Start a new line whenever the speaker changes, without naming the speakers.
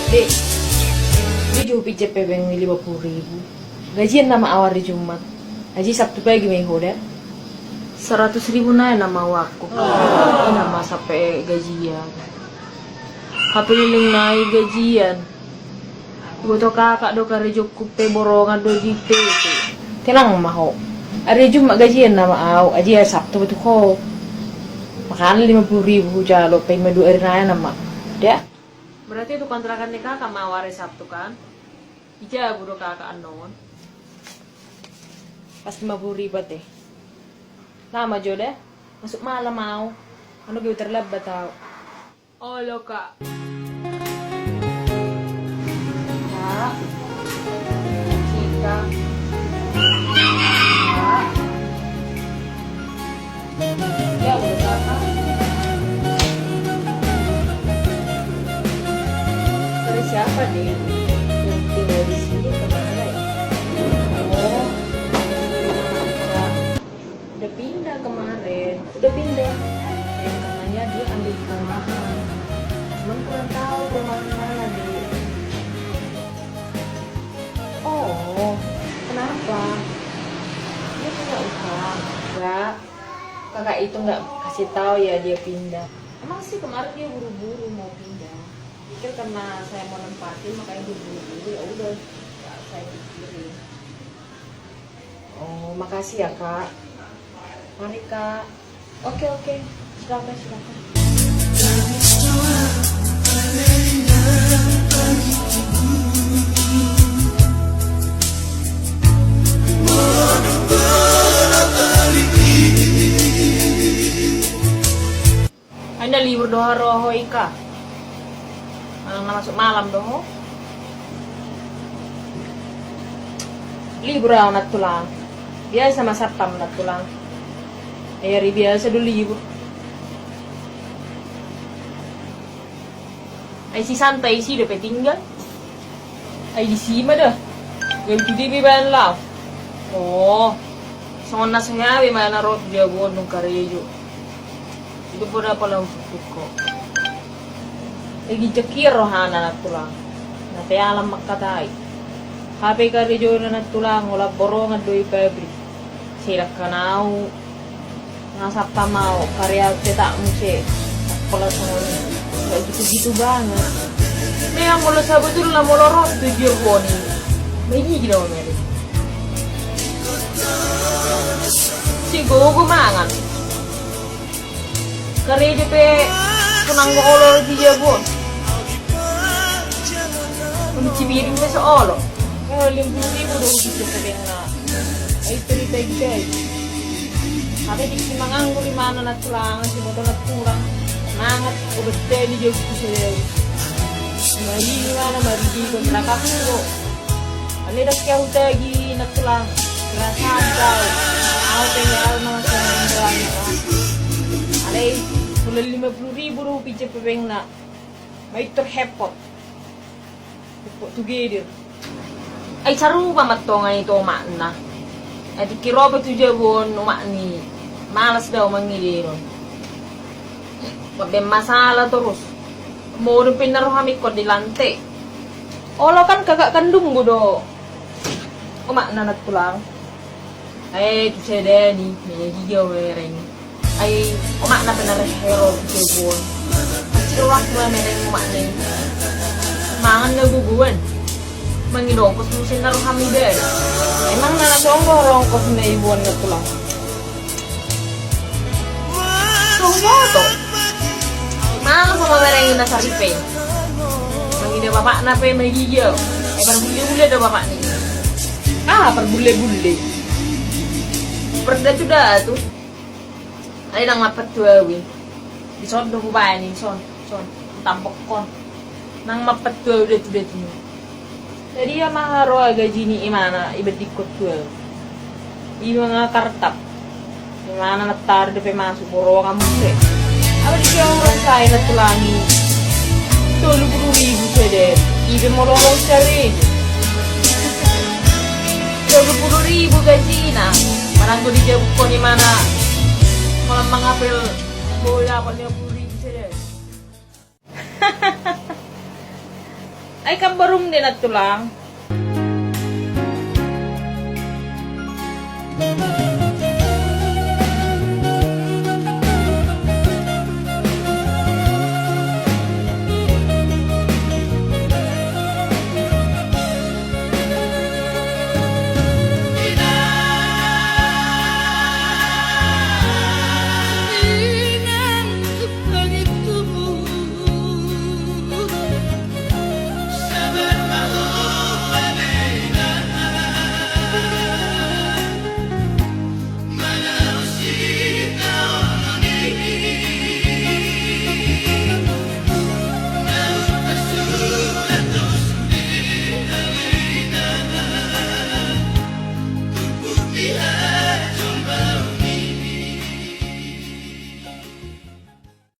Dek, dia juga pijat pebeng 50.000. Gajian nama awal di Jumat. Haji Sabtu pagi may hoda. 100.000 na nama aku. Nama sampai gajian. Kapililing naik gajian. Buto kakak do kare cukup pe borongan do di pe. Tenang maho. Hari Jumat gajian nama aw. Aji hari Sabtu betul ko. Makan 50.000 jalo pe madu hari naya nama. Dia. Berarti itu kontrakan nikah kakak mau hari Sabtu kan? Ija budo kakak anon. Pas 50.000 deh. Lama jo deh. Masuk malam mau. Ano gue terlambat tau. Oh lo kak. Kak. Cika. Kak. Ya udah kakak. Dari siapa nih? Yang tinggal di sini kemana ya? Oh. Udah pindah kemarin. Udah pindah. Yang katanya dia ambil perumahan. Cuman kurang tahu perumahan mana deh. Oh, kenapa? Dia punya utang. Enggak. Kakak itu nggak kasih tahu ya dia pindah. Emang sih kemarin dia buru-buru mau pindah. Pikir karena saya mau nempatin makanya dia buru-buru, ya udah nggak saya pikirin. Oh, makasih ya kak. Mari kak. Oke. Silakan. Anda libur doha roho ika. Masuk malam doho. Libur anak tulang. Biasa sama Sabtam anak tulang. Hari biasa dulu libur. Ay si santai sih udah tinggal. Ay di sima dah. Gak itu dia beban lah. Oh, sona saya bagaimana rot dia gunung karejo. Itu pun apa lah untuk kok. Lagi cekir rohana na tulang. Nate alam makatai. HP karejo na tulang wala borongan doi pabrik. Sila kanau. Ngasap pa mau karya cetak musik. Pola semua. Gak gitu-gitu banget. Memang mulai sahabat itu lah mulai rot tujuh boni. Begini gitu Mary. Si gogo mangan. Karya DP kunang kolor dia bon. Mencibirin ke seolo. Kalau 50.000 udah bisa terkena. Ay terita. Tapi di manganggur di mana nak tulang, si motor nak kurang. Mangat udah tadi dia bisa. Mari mari di kontrakan tu. Ani dah kau lagi nak tulang. Rasan kau. Aku tinggal masa jalan. Ada mulai 50.000 rupiah pebeng nak. Mai terhepot. Put together. Ay saru banget tongan itu makna. Ay dikira betul jabon makni. Malas daw mangilir. May masalah terus. Mau rin pinaruhami ko di lante. Olo kan kakak kandung mo do. Umak na nagtulang. Ay, kasi deni. May gigawin. Ay, umak na pinarehero. Kibon. At siruwak mo na may umak na yun. Mangan na guguan. Mangilongkos mo sinaruhami din. Emang nanasong ko rongkos na ibuan na tulang. Moto. Malas sama mereka yang nasa ripe. Mangida bapak na pe may gigiyaw. Ay perbule-bule daw bapak ni. Perbule-bule. Perda sudah tuh. Ay nang mapat tuawi. Di son do bayan ni son. Tampok kon. Nang mapat tuawi udah tuh. Jadi ya maharo gaji ni imana ibet ikut tuawi. Iba nga kartap. Mana natar de masuk boro kamu sih. Apa dia orang kaya na tulangi. 30.000 saja. Ibu mau lorong cari. 30.000 gaji nah. Marang ko di jauh ko ni mana. Malam mangapil bola ko 50.000 saja. Ay kabarum din at tulang.